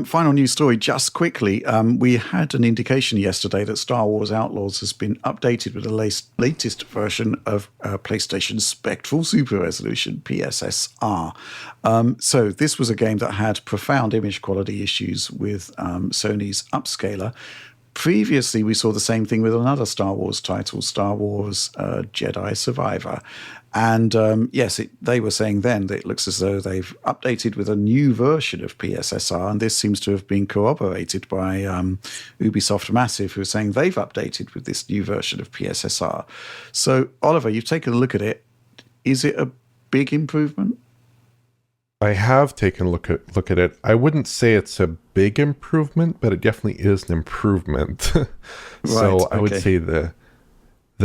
Final news story, just quickly. We had an indication yesterday that Star Wars Outlaws has been updated with the latest version of PlayStation Spectral Super Resolution, PSSR. So this was a game that had profound image quality issues with Sony's upscaler. Previously, we saw the same thing with another Star Wars title, Star Wars Jedi Survivor. And yes, they were saying then that it looks as though they've updated with a new version of PSSR, and this seems to have been corroborated by Ubisoft Massive, who are saying they've updated with this new version of PSSR. So, Oliver, you've taken a look at it. Is it a big improvement? I have taken a look at it. I wouldn't say it's a big improvement, but it definitely is an improvement. So I would say the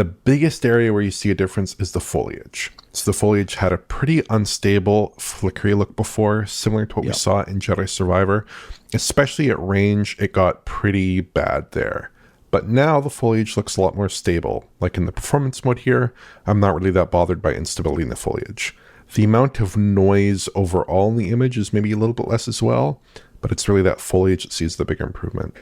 biggest area where you see a difference is the foliage. So the foliage had a pretty unstable, flickery look before, similar to what we saw in Jedi Survivor. Especially at range, it got pretty bad there. But now the foliage looks a lot more stable. Like in the performance mode here, I'm not really that bothered by instability in the foliage. The amount of noise overall in the image is maybe a little bit less as well, but it's really that foliage that sees the bigger improvement.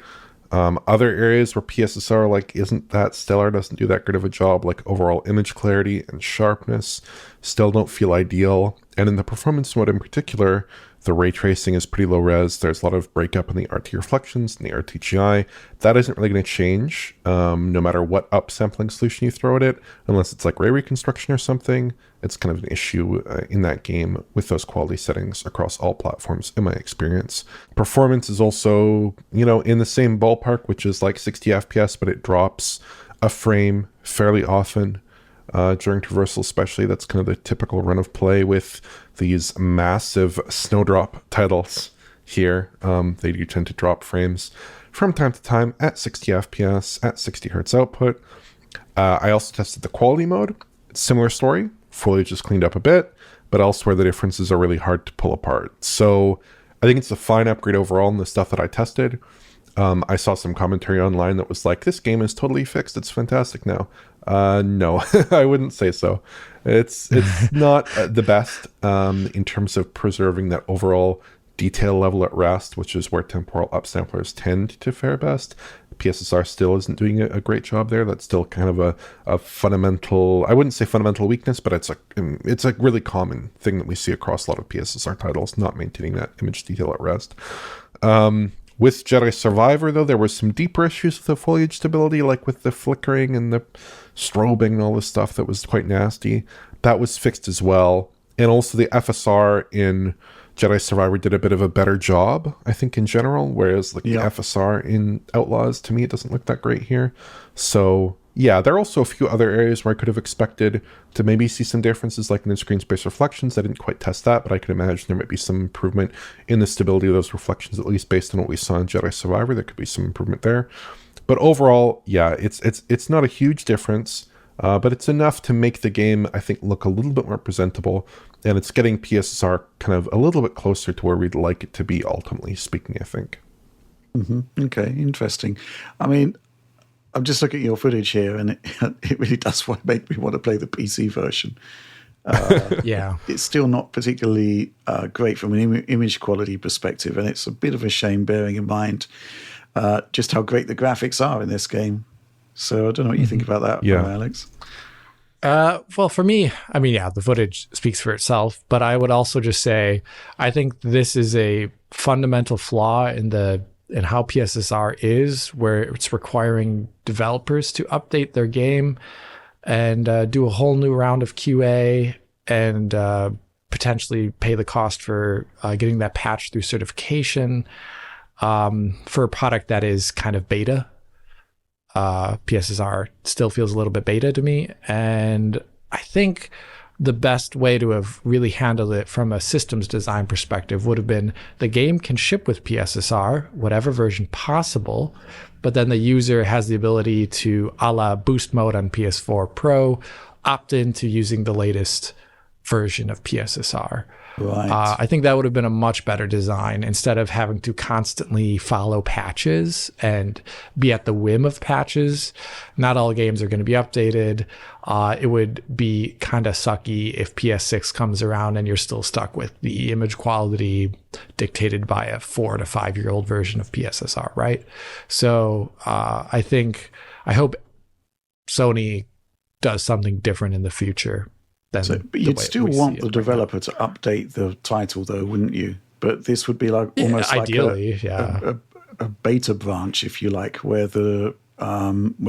Other areas where PSSR isn't that stellar, doesn't do that good of a job, like overall image clarity and sharpness, still don't feel ideal. And in the performance mode in particular, the ray tracing is pretty low res. There's a lot of breakup in the RT reflections and the RTGI. That isn't really going to change no matter what upsampling solution you throw at it, unless it's like ray reconstruction or something. It's kind of an issue in that game with those quality settings across all platforms, in my experience. Performance is also, in the same ballpark, which is like 60 FPS, but it drops a frame fairly often. During traversal especially. That's kind of the typical run of play with these massive snowdrop titles here. They do tend to drop frames from time to time at 60 FPS, at 60 hertz output. I also tested the quality mode. It's a similar story. Foliage is cleaned up a bit, but elsewhere the differences are really hard to pull apart. So I think it's a fine upgrade overall in the stuff that I tested. I saw some commentary online that was like, this game is totally fixed. It's fantastic now. No, I wouldn't say so. It's not the best in terms of preserving that overall detail level at rest, which is where temporal upsamplers tend to fare best. PSSR still isn't doing a great job there. That's still kind of a fundamental, I wouldn't say fundamental weakness, but it's a really common thing that we see across a lot of PSSR titles, not maintaining that image detail at rest. With Jedi Survivor, though, there were some deeper issues with the foliage stability, like with the flickering and the strobing and all this stuff that was quite nasty. That was fixed as well. And also the FSR in Jedi Survivor did a bit of a better job, I think, in general, whereas the FSR in Outlaws, to me, it doesn't look that great here. So, yeah, there are also a few other areas where I could have expected to maybe see some differences, like in the screen space reflections. I didn't quite test that, but I could imagine there might be some improvement in the stability of those reflections, at least based on what we saw in Jedi Survivor. There could be some improvement there. But overall, yeah, it's not a huge difference, but it's enough to make the game, I think, look a little bit more presentable, and it's getting PSSR kind of a little bit closer to where we'd like it to be, ultimately speaking, I think. Mm-hmm. Okay, interesting. I mean, I'm just looking at your footage here, and it really does make me want to play the PC version. It's still not particularly great from an image quality perspective, and it's a bit of a shame, bearing in mind just how great the graphics are in this game. So I don't know what you think about that, Alex. Well, for me, I mean, the footage speaks for itself, but I would also just say I think this is a fundamental flaw in how PSSR is, where it's requiring developers to update their game and do a whole new round of QA and potentially pay the cost for getting that patch through certification for a product that is kind of beta. PSSR still feels a little bit beta to me, and I think the best way to have really handled it from a systems design perspective would have been the game can ship with PSSR, whatever version possible, but then the user has the ability to, a la boost mode on PS4 Pro, opt into using the latest version of PSSR. Right. I think that would have been a much better design instead of having to constantly follow patches and be at the whim of patches. Not all games are going to be updated. It would be kind of sucky if PS6 comes around and you're still stuck with the image quality dictated by a 4 to 5 year old version of PSSR, right? So I hope Sony does something different in the future. But you'd still want the developer to update the title, though, wouldn't you? But this would be like almost ideally, like a beta branch, if you like, where the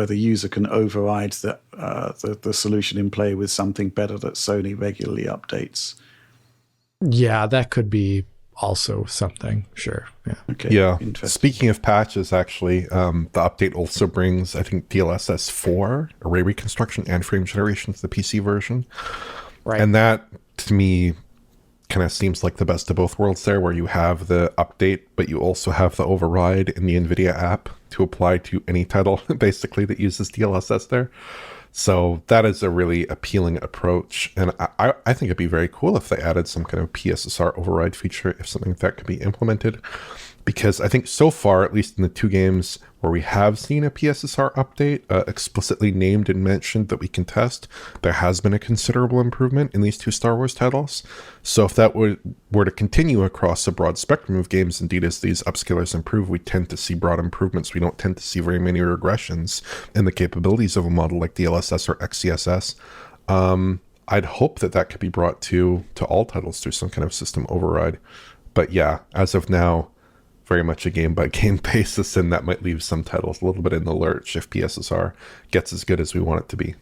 user can override the solution in play with something better that Sony regularly updates. Yeah, that could be also something. Sure. Yeah. Okay. Yeah. Speaking of patches, actually, the update also brings, I think, DLSS 4, array reconstruction and frame generation to the PC version. Right. And that, to me, kind of seems like the best of both worlds there, where you have the update, but you also have the override in the NVIDIA app to apply to any title, basically, that uses DLSS there. So that is a really appealing approach. And I think it'd be very cool if they added some kind of PSSR override feature, if something like that could be implemented. Because I think so far, at least in the 2 games where we have seen a PSSR update explicitly named and mentioned that we can test, there has been a considerable improvement in these 2 Star Wars titles. So if that were to continue across a broad spectrum of games, indeed, as these upscalers improve, we tend to see broad improvements. We don't tend to see very many regressions in the capabilities of a model like DLSS or XCSS. I'd hope that could be brought to all titles through some kind of system override. But yeah, as of now, very much a game-by-game basis, and that might leave some titles a little bit in the lurch if PSSR gets as good as we want it to be.